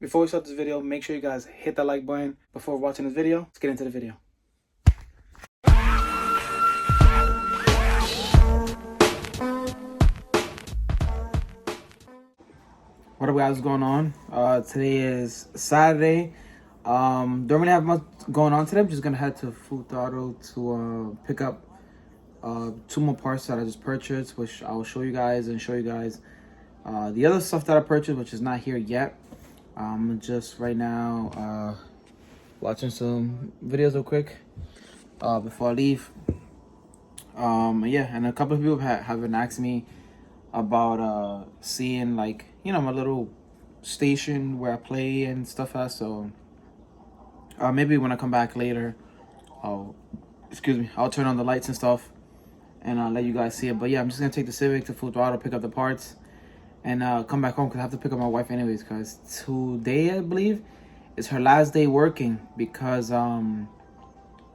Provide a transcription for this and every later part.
Before we start this video, make sure you guys hit that like button before watching this video. Let's get into the video. What up, guys? What's going on? Today is Saturday. Don't really have much going on today. I'm just gonna head to Full Throttle to pick up 2 more parts that I just purchased, which I will show you guys and show you guys the other stuff that I purchased, which is not here yet. I'm just right now watching some videos real quick before I leave. Yeah, and a couple of people have been asking me about seeing, like, you know, my little station where I play and stuff at. So maybe when I come back later, I'll turn on the lights and stuff and I'll let you guys see it. But yeah, I'm just gonna take the Civic to Full Throttle, pick up the parts, and come back home because I have to pick up my wife anyways, because today, I believe, is her last day working because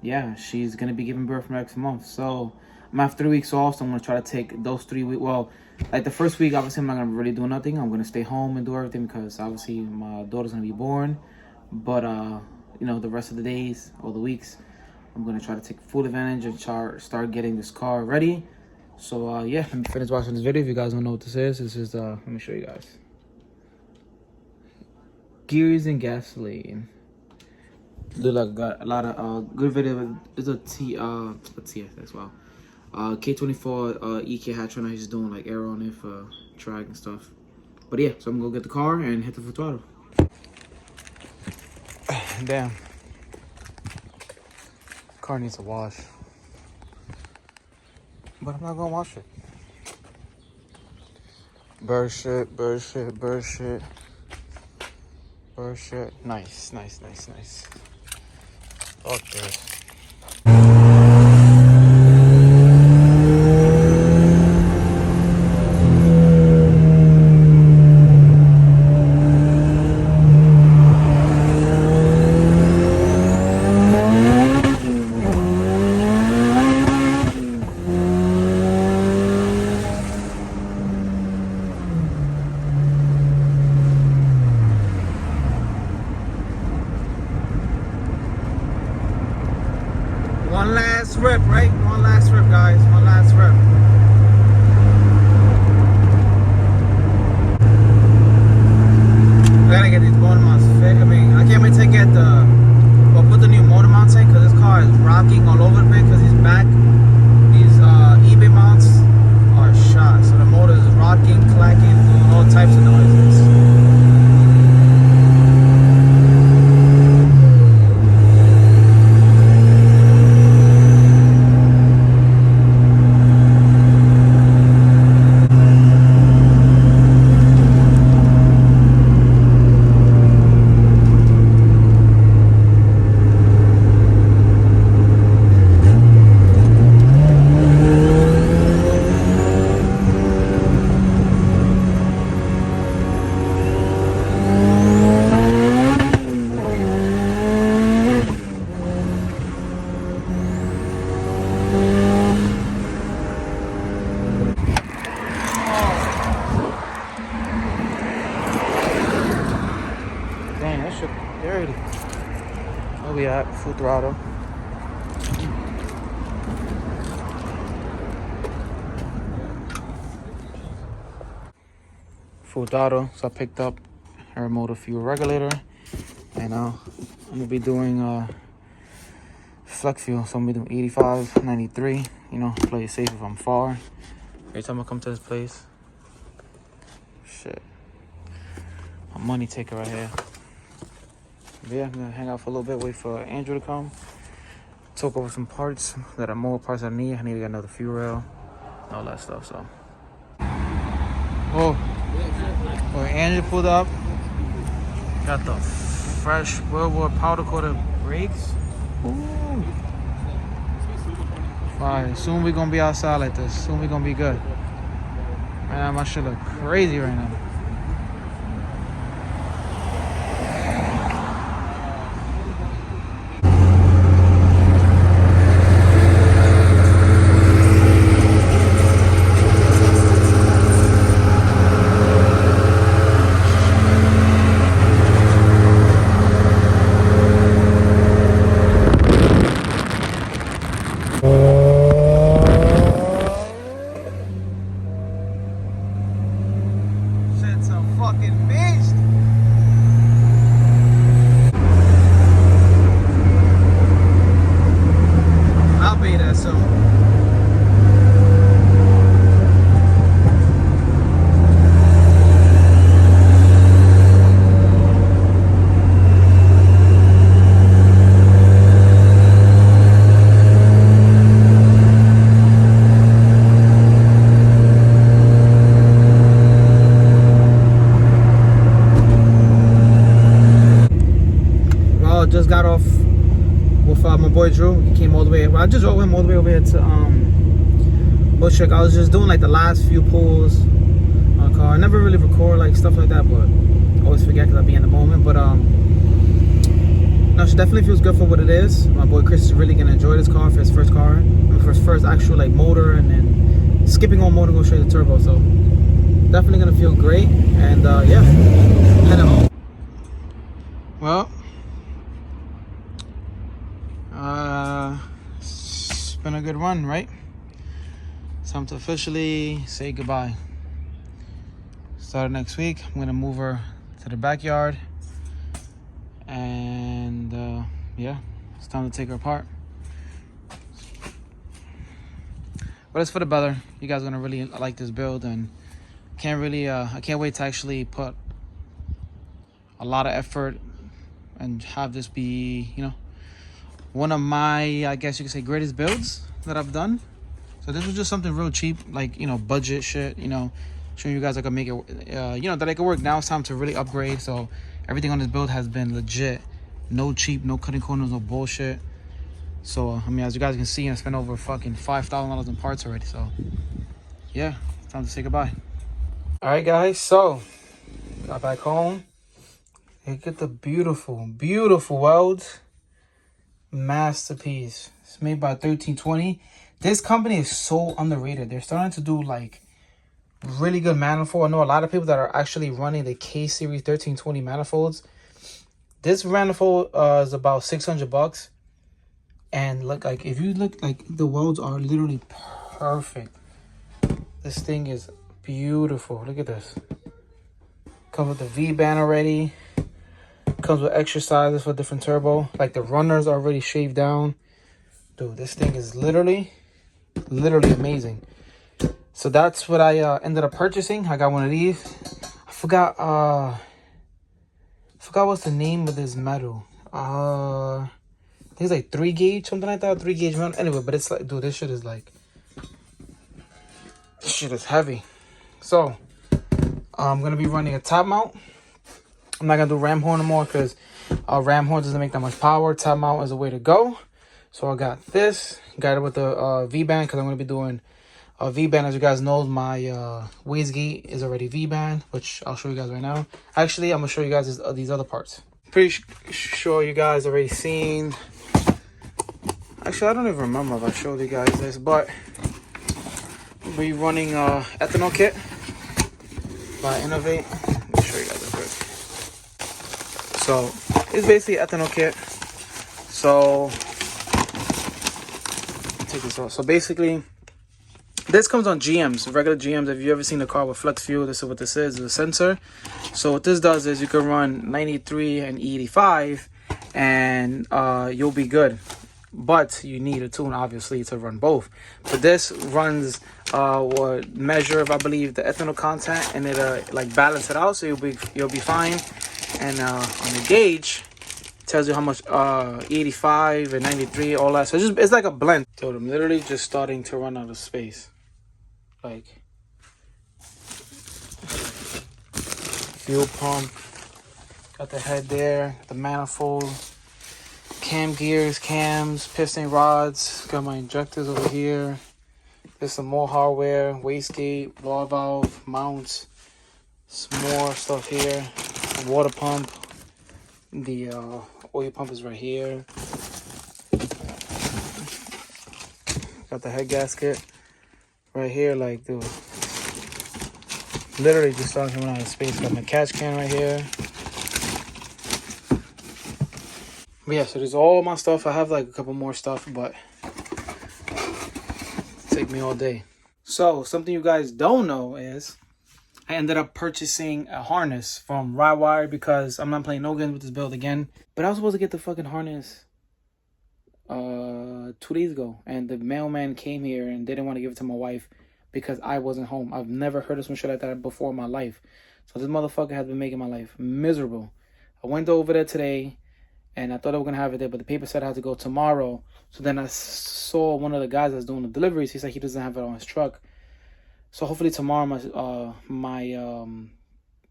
yeah, she's gonna be giving birth next month. So I'm gonna have 3 weeks off, so I'm gonna try to take those 3 weeks. Well, like the first week, obviously I'm not gonna really do nothing. I'm gonna stay home and do everything because obviously my daughter's gonna be born. But you know, the rest of the days or the weeks, I'm gonna try to take full advantage and start getting this car ready. So yeah, let me finish watching this video. If you guys don't know what this is let me show you guys. Gears and gasoline. Look like I got a lot of good video. It's a TS as well. K24 EK hatch right now. He's doing like air on it for drag and stuff. But yeah, so I'm gonna go get the car and hit the Full Throttle. Damn, car needs a wash, but I'm not gonna wash it. Bird shit, bird shit, bird shit, bird shit. Nice. Fuck this. One last rip, right? One last rip, guys. One last rip. I gotta get these motor mounts fixed. I mean, I can't wait to get put the new motor mounts in, because this car is rocking all over the place because these eBay mounts are shot. So the motor is rocking, clacking, doing all types of noises. Dang, that shit dirty. Where we at? Full Throttle. Full Throttle. So I picked up her motor fuel regulator, and I'm gonna be doing flex fuel. So I'm gonna be doing 85, 93. You know, play it safe if I'm far. Every time I come to this place, shit, my money taker right here. But yeah, I'm gonna hang out for a little bit, wait for Andrew to come, talk over some parts that are more parts I need. I need to get another fuel rail, all that stuff. So, oh, when Andrew pulled up, got the fresh World War powder coated brakes. Ooh. Fire. Soon we gonna be outside like this. Soon we gonna be good. Man, my shit look crazy right now. just got off with my boy Drew. He came all the way. Well, I just drove him all the way over here to Bushwick. I was just doing like the last few pulls on the car. I never really record like stuff like that, but I always forget because I be in the moment. But no, she definitely feels good for what it is. My boy Chris is really gonna enjoy this car for his first car, for his first actual like motor, and then skipping on motor, go straight to turbo. So definitely gonna feel great. And yeah, heading home. Well, it's been a good run, right? It's time to officially say goodbye. Starting next week, I'm gonna move her to the backyard, and yeah, it's time to take her apart. But it's for the better. You guys are gonna really like this build, and I can't wait to actually put a lot of effort and have this be, you know, one of my, I guess you could say, greatest builds that I've done. So this was just something real cheap, like, you know, budget shit, you know, showing you guys I can make it, you know, that I can work. Now it's time to really upgrade. So everything on this build has been legit. No cheap, no cutting corners, no bullshit. So, I mean, as you guys can see, I spent over fucking $5,000 in parts already. So, yeah, it's time to say goodbye. All right, guys, so got back home. Look at the beautiful, beautiful weld. Masterpiece. It's made by 1320. This company is so underrated. They're starting to do like really good manifold. I know a lot of people that are actually running the K series 1320 manifolds. This manifold is about $600, and look, like if you look, like the welds are literally perfect. This thing is beautiful. Look at this. Comes with the V-band already. Comes with extra sizes for different turbo. Like the runners are already shaved down. Dude, this thing is literally amazing. So that's what I ended up purchasing. I got one of these. I forgot what's the name of this metal. I think it's like 3 gauge, something like that. 3 gauge metal. Anyway, but it's like, dude, this shit is heavy. So I'm gonna be running a top mount. I'm not gonna do ram horn anymore because ram horn doesn't make that much power. Top mount is the way to go. So I got this. Got it with the V-band because I'm gonna be doing a V-band. As you guys know, my wastegate is already V-band, which I'll show you guys right now. Actually, I'm gonna show you guys these other parts. Pretty sure you guys already seen. Actually, I don't even remember if I showed you guys this, but we'll be running ethanol kit by Innovate. Let me show you guys real quick. So it's basically ethanol kit. So take this off. So basically, this comes on GMs, regular GMs. If you ever seen a car with flex fuel, this is what this is. It's a sensor. So what this does is you can run 93 and E85, and you'll be good. But you need a tune, obviously, to run both. But this runs or measure, I believe, the ethanol content, and it like balance it out, so you'll be fine. And on the gauge, it tells you how much 85 and 93, all that. So it's like a blend. Dude, I'm literally just starting to run out of space. Like fuel pump, got the head there, the manifold, cam gears, cams, piston rods, got my injectors over here. There's some more hardware, wastegate, blower valve, mounts, some more stuff here, a water pump, the oil pump is right here, got the head gasket right here. Like, dude, literally just starting to run out of space. Got my catch can right here. But yeah, so there's all my stuff. I have like a couple more stuff, but it'll take me all day. So something you guys don't know is I ended up purchasing a harness from Rywire because I'm not playing no games with this build again. But I was supposed to get the fucking harness 2 days ago, and the mailman came here and didn't want to give it to my wife because I wasn't home. I've never heard of some shit like that before in my life. So this motherfucker has been making my life miserable. I went over there today, and I thought they were going to have it there, but the paper said I had to go tomorrow. So then I saw one of the guys that's doing the deliveries. He said he doesn't have it on his truck. So hopefully tomorrow my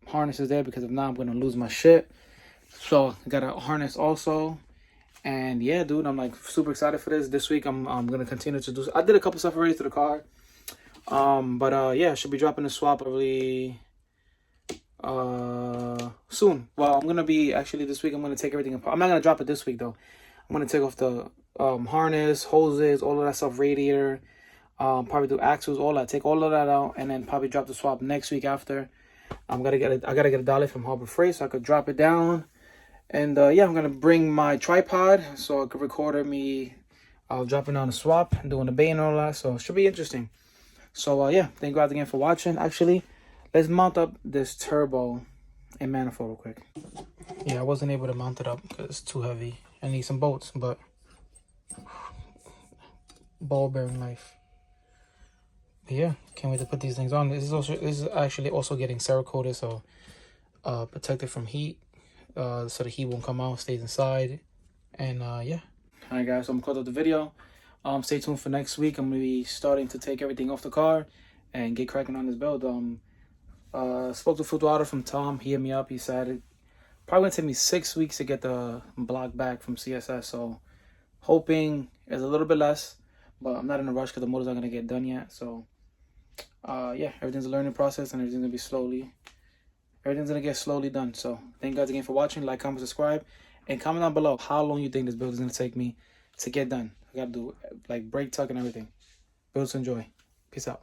harness is there, because if not, I'm going to lose my shit. So I got a harness also. And yeah, dude, I'm like super excited for this. This week I'm gonna continue to do. I did a couple stuff already to the car. But yeah, should be dropping the swap probably soon. Well, I'm gonna be actually this week. I'm gonna take everything apart. I'm not gonna drop it this week though. I'm gonna take off the harness, hoses, all of that stuff, radiator. Probably do axles, all that. Take all of that out, and then probably drop the swap next week after. I gotta get a dolly from Harbor Freight so I could drop it down. And yeah, I'm gonna bring my tripod so I could record me dropping down the swap and doing the bay and all that. So it should be interesting. So yeah, thank you guys again for watching. Actually, let's mount up this turbo and manifold real quick. Yeah, I wasn't able to mount it up because it's too heavy. I need some bolts, but ball bearing life. But yeah, can't wait to put these things on. This is actually also getting Cerakoted, so protected from heat. So the heat won't come out, stays inside. And yeah. Alright guys, so I'm gonna close up the video. Stay tuned for next week. I'm gonna be starting to take everything off the car and get cracking on this build. Spoke to Futuado from Tom. He hit me up. He said it probably gonna take me 6 weeks to get the block back from CSS. So hoping it's a little bit less, but I'm not in a rush because the motor's not gonna get done yet. So yeah, everything's a learning process and everything's gonna get slowly done. So thank you guys again for watching. Like, comment, subscribe, and comment down below how long you think this build is gonna take me to get done. I gotta do like brake tuck and everything. Build to enjoy. Peace out.